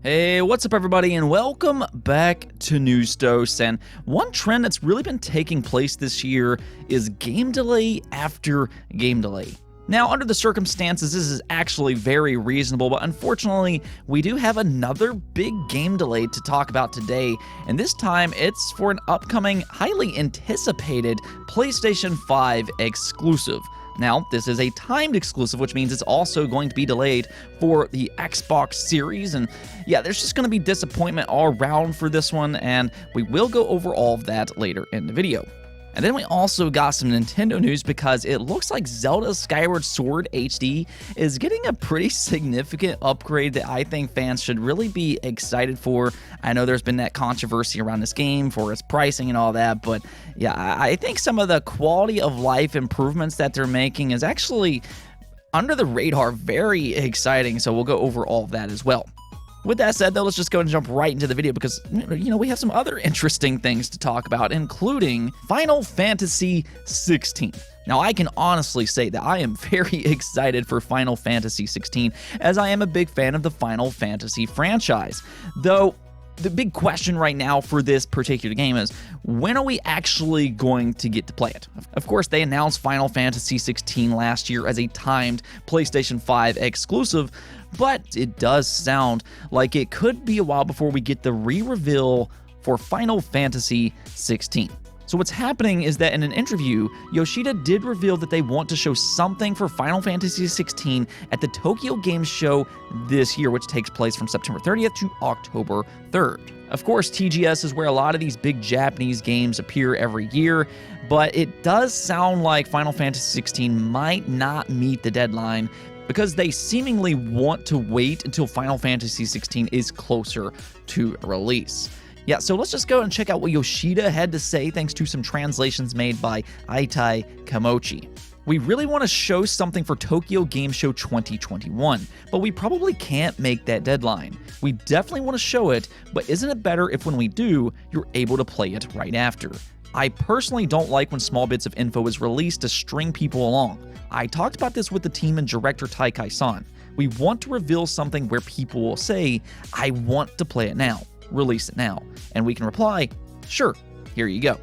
Hey, what's up everybody, and welcome back to News Dose. And one trend that's really been taking place this year is game delay after game delay. Now, under the circumstances, this is actually very reasonable, but unfortunately, we do have another big game delay to talk about today, and this time it's for an upcoming, highly anticipated PlayStation 5 exclusive. Now, this is a timed exclusive, which means it's also going to be delayed for the Xbox Series, and yeah, there's just going to be disappointment all around for this one, and we will go over all of that later in the video. And then we also got some Nintendo news because it looks like Zelda Skyward Sword HD is getting a pretty significant upgrade that I think fans should really be excited for. I know there's been that controversy around this game for its pricing and all that, but yeah, I think some of the quality of life improvements that they're making is actually under the radar, very exciting, so we'll go over all of that as well. With that said, though, let's just go and jump right into the video because, we have some other interesting things to talk about, including Final Fantasy 16. Now, I can honestly say that I am very excited for Final Fantasy 16, as I am a big fan of the Final Fantasy franchise. Though, the big question right now for this particular game is, when are we actually going to get to play it? Of course, they announced Final Fantasy 16 last year as a timed PlayStation 5 exclusive, but it does sound like it could be a while before we get the re-reveal for Final Fantasy 16. So what's happening is that in an interview, Yoshida did reveal that they want to show something for Final Fantasy 16 at the Tokyo Game Show this year, which takes place from September 30th to October 3rd. Of course, TGS is where a lot of these big Japanese games appear every year, but it does sound like Final Fantasy 16 might not meet the deadline because they seemingly want to wait until Final Fantasy 16 is closer to release. Yeah, so let's just go and check out what Yoshida had to say thanks to some translations made by Aitai Kamochi. We really want to show something for Tokyo Game Show 2021, but we probably can't make that deadline. We definitely want to show it, but isn't it better if when we do, you're able to play it right after? I personally don't like when small bits of info is released to string people along. I talked about this with the team and director Taikai-san. We want to reveal something where people will say, I want to play it now. Release it now. And we can reply, sure, here you go.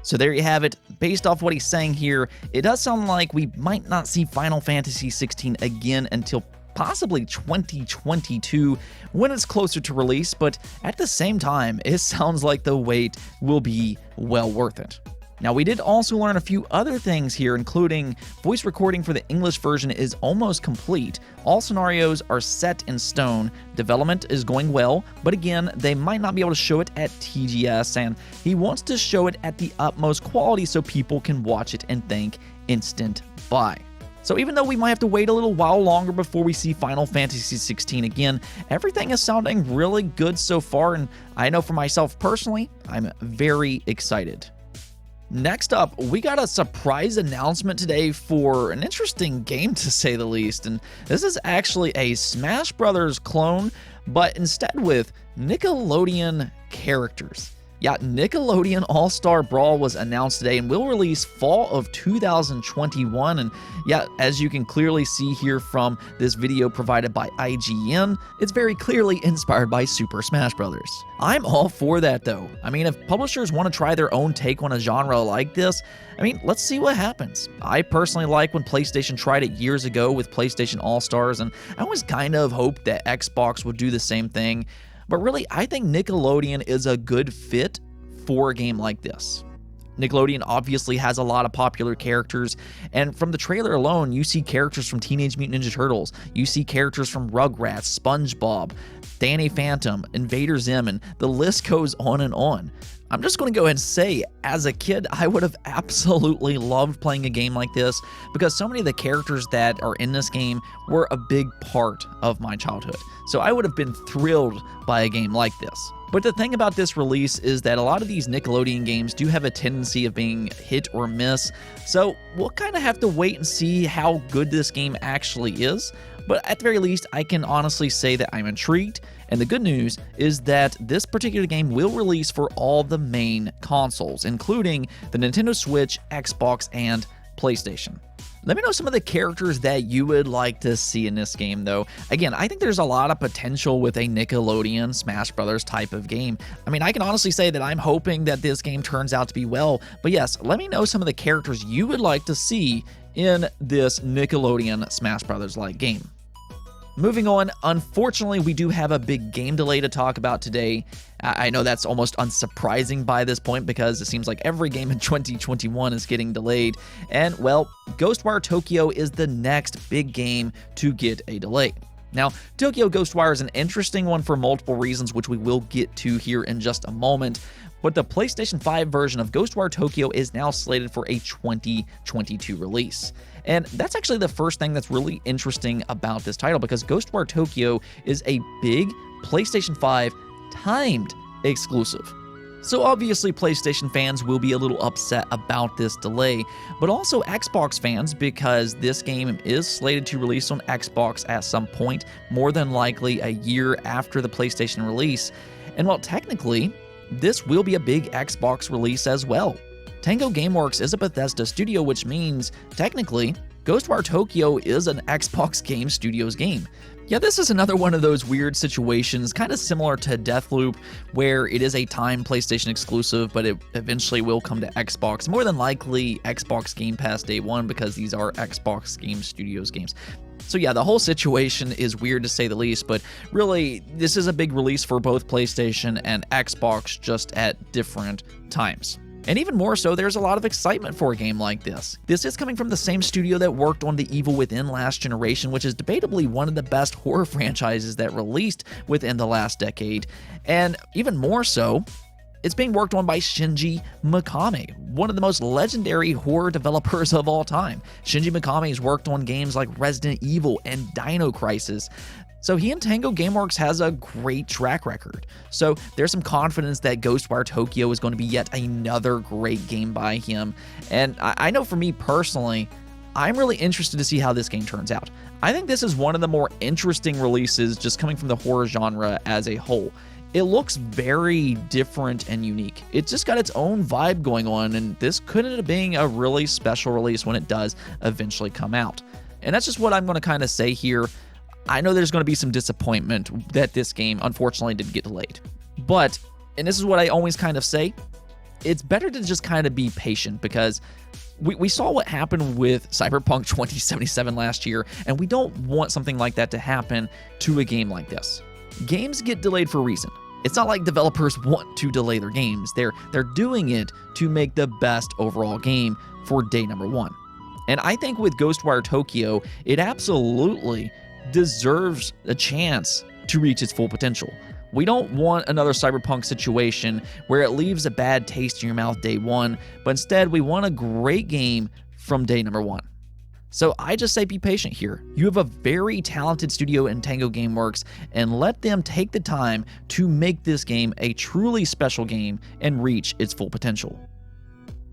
So there you have it. Based off what he's saying here, it does sound like we might not see Final Fantasy 16 again until possibly 2022 when it's closer to release, but at the same time, it sounds like the wait will be well worth it. Now, we did also learn a few other things here, including voice recording for the English version is almost complete, all scenarios are set in stone, development is going well, but again, they might not be able to show it at TGS, and he wants to show it at the utmost quality so people can watch it and think instant buy. So even though we might have to wait a little while longer before we see Final Fantasy 16 again, everything is sounding really good so far, and I know for myself personally, I'm very excited. Next up, we got a surprise announcement today for an interesting game to say the least, and this is actually a Smash Brothers clone, but instead with Nickelodeon characters. Yeah, Nickelodeon All-Star Brawl was announced today and will release fall of 2021. And yeah, as you can clearly see here from this video provided by IGN, it's very clearly inspired by Super Smash Bros. I'm all for that though. I mean, if publishers want to try their own take on a genre like this, let's see what happens. I personally like when PlayStation tried it years ago with PlayStation All-Stars, and I always kind of hoped that Xbox would do the same thing. But really, I think Nickelodeon is a good fit for a game like this. Nickelodeon obviously has a lot of popular characters, and from the trailer alone, you see characters from Teenage Mutant Ninja Turtles, you see characters from Rugrats, SpongeBob, Danny Phantom, Invader Zim, and the list goes on and on. I'm just going to go ahead and say, as a kid, I would have absolutely loved playing a game like this because so many of the characters that are in this game were a big part of my childhood. So I would have been thrilled by a game like this. But the thing about this release is that a lot of these Nickelodeon games do have a tendency of being hit or miss, so we'll kind of have to wait and see how good this game actually is. But at the very least, I can honestly say that I'm intrigued, and the good news is that this particular game will release for all the main consoles, including the Nintendo Switch, Xbox, and PlayStation. Let me know some of the characters that you would like to see in this game, though. Again, I think there's a lot of potential with a Nickelodeon Smash Brothers type of game. I mean, I can honestly say that I'm hoping that this game turns out to be well, but yes, let me know some of the characters you would like to see in this Nickelodeon Smash Brothers-like game. Moving on, unfortunately, we do have a big game delay to talk about today. I know that's almost unsurprising by this point because it seems like every game in 2021 is getting delayed. And, well, Ghostwire Tokyo is the next big game to get a delay. Now, Tokyo Ghostwire is an interesting one for multiple reasons, which we will get to here in just a moment. But the PlayStation 5 version of Ghostwire Tokyo is now slated for a 2022 release. And that's actually the first thing that's really interesting about this title, because Ghostwire Tokyo is a big PlayStation 5 timed exclusive. So obviously PlayStation fans will be a little upset about this delay, but also Xbox fans, because this game is slated to release on Xbox at some point, more than likely a year after the PlayStation release. And while technically, this will be a big Xbox release as well. Tango Gameworks is a Bethesda studio, which means, technically, Ghostwire Tokyo is an Xbox Game Studios game. Yeah, this is another one of those weird situations, kind of similar to Deathloop, where it is a timed PlayStation exclusive, but it eventually will come to Xbox. More than likely, Xbox Game Pass Day 1, because these are Xbox Game Studios games. So yeah, the whole situation is weird to say the least, but really, this is a big release for both PlayStation and Xbox, just at different times. And even more so, there's a lot of excitement for a game like this. This is coming from the same studio that worked on The Evil Within last generation, which is debatably one of the best horror franchises that released within the last decade. And even more so, it's being worked on by Shinji Mikami, one of the most legendary horror developers of all time. Shinji Mikami has worked on games like Resident Evil and Dino Crisis. So he and Tango Gameworks has a great track record. So there's some confidence that Ghostwire Tokyo is going to be yet another great game by him. And I know for me personally, I'm really interested to see how this game turns out. I think this is one of the more interesting releases just coming from the horror genre as a whole. It looks very different and unique. It's just got its own vibe going on, and this could end up being a really special release when it does eventually come out. And that's just what I'm going to kind of say here. I know there's going to be some disappointment that this game unfortunately did get delayed. But, and this is what I always kind of say, it's better to just kind of be patient, because we saw what happened with Cyberpunk 2077 last year, and we don't want something like that to happen to a game like this. Games get delayed for a reason. It's not like developers want to delay their games. They're doing it to make the best overall game for day number one. And I think with Ghostwire Tokyo, it absolutely deserves a chance to reach its full potential. We don't want another Cyberpunk situation where it leaves a bad taste in your mouth day one, but instead we want a great game from day number one. So I just say be patient here. You have a very talented studio in Tango Gameworks, and let them take the time to make this game a truly special game and reach its full potential.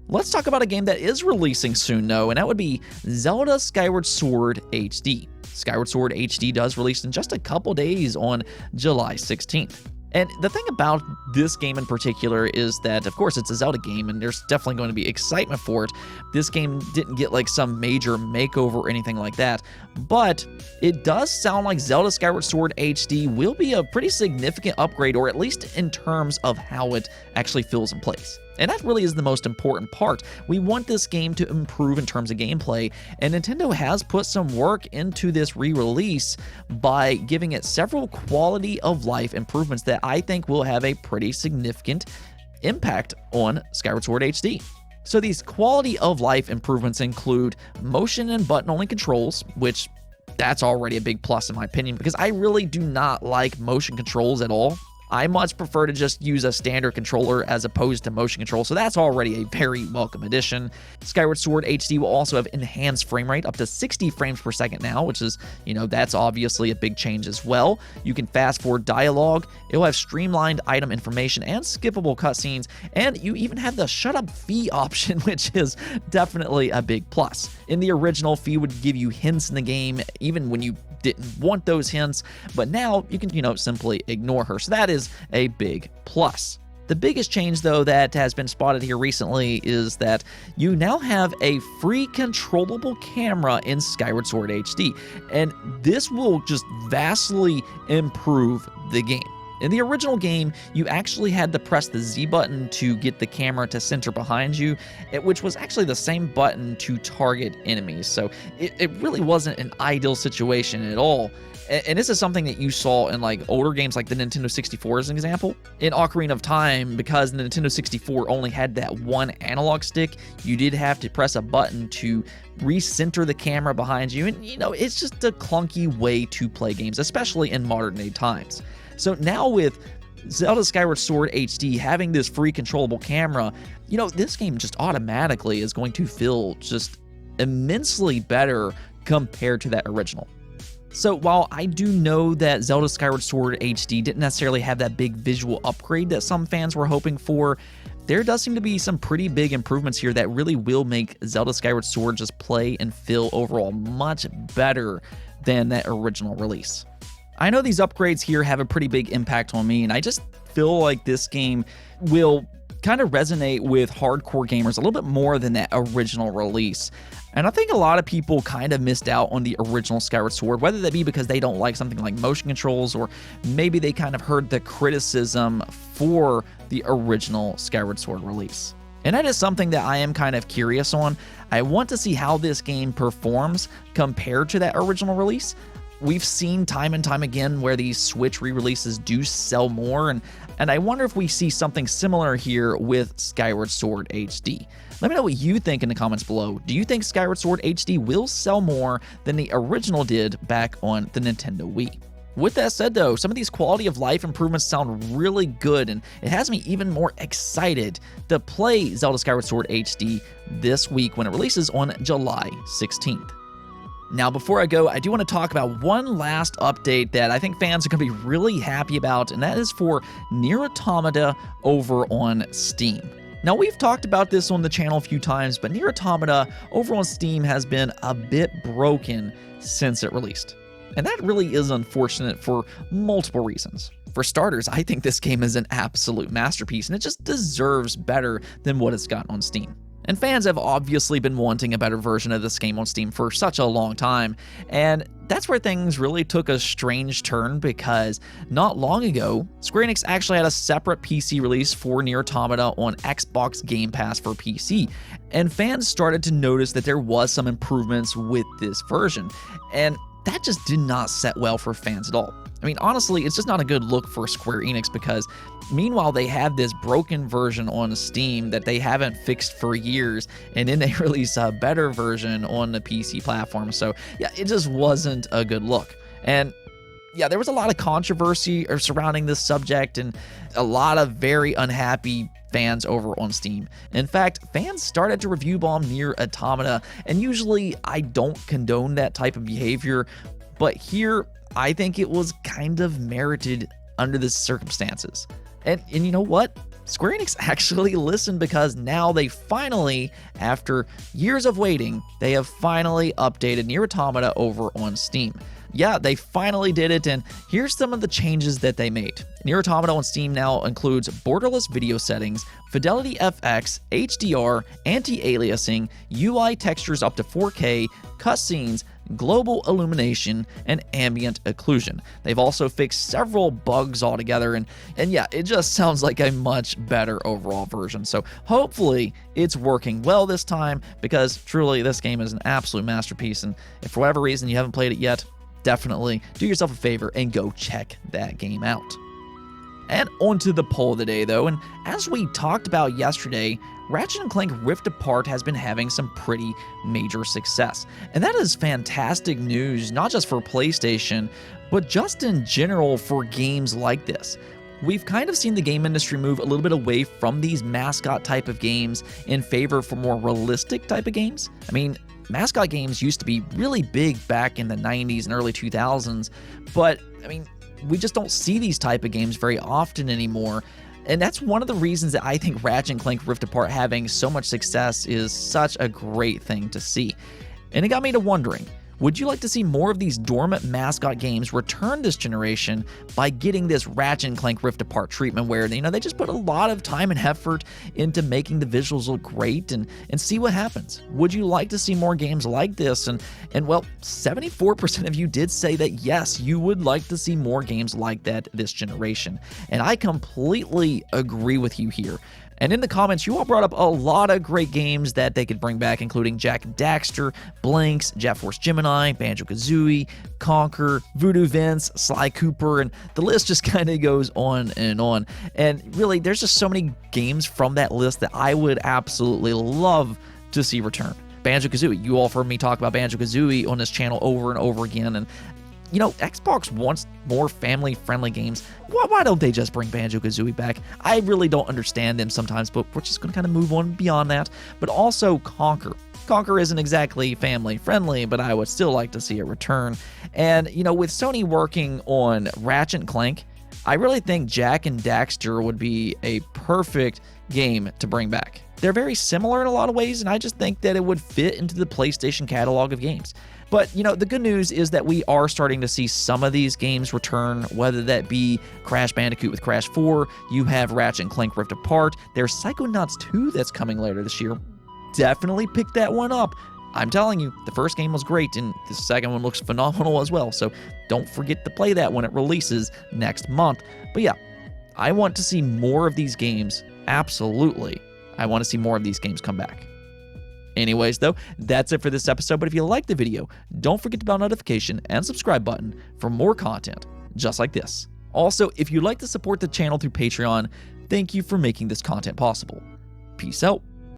Let's talk about a game that is releasing soon though, and that would be Zelda Skyward Sword HD. Skyward Sword HD does release in just a couple days on July 16th. And the thing about this game in particular is that, of course, it's a Zelda game, and there's definitely going to be excitement for it. This game didn't get like some major makeover or anything like that, but it does sound like Zelda Skyward Sword HD will be a pretty significant upgrade, or at least in terms of how it actually feels in place. And that really is the most important part. We want this game to improve in terms of gameplay, and Nintendo has put some work into this re-release by giving it several quality of life improvements that I think will have a pretty significant impact on Skyward Sword HD. So these quality of life improvements include motion and button-only controls, which that's already a big plus in my opinion, because I really do not like motion controls at all. I much prefer to just use a standard controller as opposed to motion control, so that's already a very welcome addition. Skyward Sword HD will also have enhanced frame rate up to 60 frames per second now, which is, that's obviously a big change as well. You can fast forward dialogue, it'll have streamlined item information and skippable cutscenes, and you even have the shut up fee option, which is definitely a big plus. In the original, fee would give you hints in the game, even when you didn't want those hints, but now you can, simply ignore her. So that is a big plus. The biggest change, though, that has been spotted here recently is that you now have a free controllable camera in Skyward Sword HD, and this will just vastly improve the game. In the original game, you actually had to press the Z button to get the camera to center behind you, which was actually the same button to target enemies. So it really wasn't an ideal situation at all. And this is something that you saw in like older games like the Nintendo 64 as an example. In Ocarina of Time, because the Nintendo 64 only had that one analog stick, you did have to press a button to recenter the camera behind you. And it's just a clunky way to play games, especially in modern day times. So now with Zelda Skyward Sword HD having this free controllable camera, this game just automatically is going to feel just immensely better compared to that original. So while I do know that Zelda Skyward Sword HD didn't necessarily have that big visual upgrade that some fans were hoping for, there does seem to be some pretty big improvements here that really will make Zelda Skyward Sword just play and feel overall much better than that original release. I know these upgrades here have a pretty big impact on me, and I just feel like this game will kind of resonate with hardcore gamers a little bit more than that original release. And I think a lot of people kind of missed out on the original Skyward Sword, whether that be because they don't like something like motion controls, or maybe they kind of heard the criticism for the original Skyward Sword release. And that is something that I am kind of curious on. I want to see how this game performs compared to that original release. We've seen time and time again where these Switch re-releases do sell more, and I wonder if we see something similar here with Skyward Sword HD. Let me know what you think in the comments below. Do you think Skyward Sword HD will sell more than the original did back on the Nintendo Wii? With that said, though, some of these quality of life improvements sound really good, and it has me even more excited to play Zelda Skyward Sword HD this week when it releases on July 16th. Now, before I go, I do want to talk about one last update that I think fans are going to be really happy about, and that is for NieR Automata over on Steam. Now, we've talked about this on the channel a few times, but NieR Automata over on Steam has been a bit broken since it released. And that really is unfortunate for multiple reasons. For starters, I think this game is an absolute masterpiece, and it just deserves better than what it's got on Steam. And fans have obviously been wanting a better version of this game on Steam for such a long time, and that's where things really took a strange turn, because not long ago, Square Enix actually had a separate PC release for NieR Automata on Xbox Game Pass for PC, and fans started to notice that there was some improvements with this version, and that just did not set well for fans at all. I mean, honestly, it's just not a good look for Square Enix, because meanwhile they have this broken version on Steam that they haven't fixed for years, and then they release a better version on the PC platform. So yeah, it just wasn't a good look. And yeah, there was a lot of controversy surrounding this subject, and a lot of very unhappy fans over on Steam. In fact, fans started to review bomb NieR Automata, and usually I don't condone that type of behavior, but here I think it was kind of merited under the circumstances. And you know what? Square Enix actually listened, because now they finally, after years of waiting, they have finally updated NieR Automata over on Steam. Yeah, they finally did it, and here's some of the changes that they made. NieR Automata on Steam now includes borderless video settings, Fidelity FX, HDR, anti-aliasing, UI textures up to 4K, cutscenes, global illumination, and ambient occlusion. They've also fixed several bugs altogether, and yeah, it just sounds like a much better overall version. So hopefully it's working well this time, because truly this game is an absolute masterpiece, and if for whatever reason you haven't played it yet, definitely do yourself a favor and go check that game out. And onto the poll of the day, though, and as we talked about yesterday, Ratchet & Clank Rift Apart has been having some pretty major success. And that is fantastic news, not just for PlayStation, but just in general for games like this. We've kind of seen the game industry move a little bit away from these mascot type of games in favor for more realistic type of games. I mean, mascot games used to be really big back in the 90s and early 2000s, but I mean, we just don't see these type of games very often anymore. And that's one of the reasons that I think Ratchet & Clank Rift Apart having so much success is such a great thing to see. And it got me to wondering, Would you like to see more of these dormant mascot games return this generation by getting this Ratchet & Clank Rift Apart treatment where, they just put a lot of time and effort into making the visuals look great and see what happens? Would you like to see more games like this? And well, 74% of you did say that yes, you would like to see more games like that this generation. And I completely agree with you here. And in the comments, you all brought up a lot of great games that they could bring back, including Jak and Daxter, Blinks, Jet Force Gemini, Banjo-Kazooie, Conker, Voodoo Vince, Sly Cooper, and the list just kind of goes on and on. And really, there's just so many games from that list that I would absolutely love to see return. Banjo-Kazooie, you all heard me talk about Banjo-Kazooie on this channel over and over again, and Xbox wants more family-friendly games. Why don't they just bring Banjo-Kazooie back? I really don't understand them sometimes, but we're just going to kind of move on beyond that. But also Conker. Conker isn't exactly family-friendly, but I would still like to see it return. And, with Sony working on Ratchet & Clank, I really think Jak and Daxter would be a perfect game to bring back. They're very similar in a lot of ways, and I just think that it would fit into the PlayStation catalog of games. But, the good news is that we are starting to see some of these games return, whether that be Crash Bandicoot with Crash 4, you have Ratchet & Clank Rift Apart, there's Psychonauts 2 that's coming later this year. Definitely pick that one up. I'm telling you, the first game was great, and the second one looks phenomenal as well, so don't forget to play that when it releases next month. But yeah, I want to see more of these games, absolutely. I want to see more of these games come back. Anyways, though, that's it for this episode, but if you liked the video, don't forget the bell notification and subscribe button for more content just like this. Also, if you'd like to support the channel through Patreon, thank you for making this content possible. Peace out.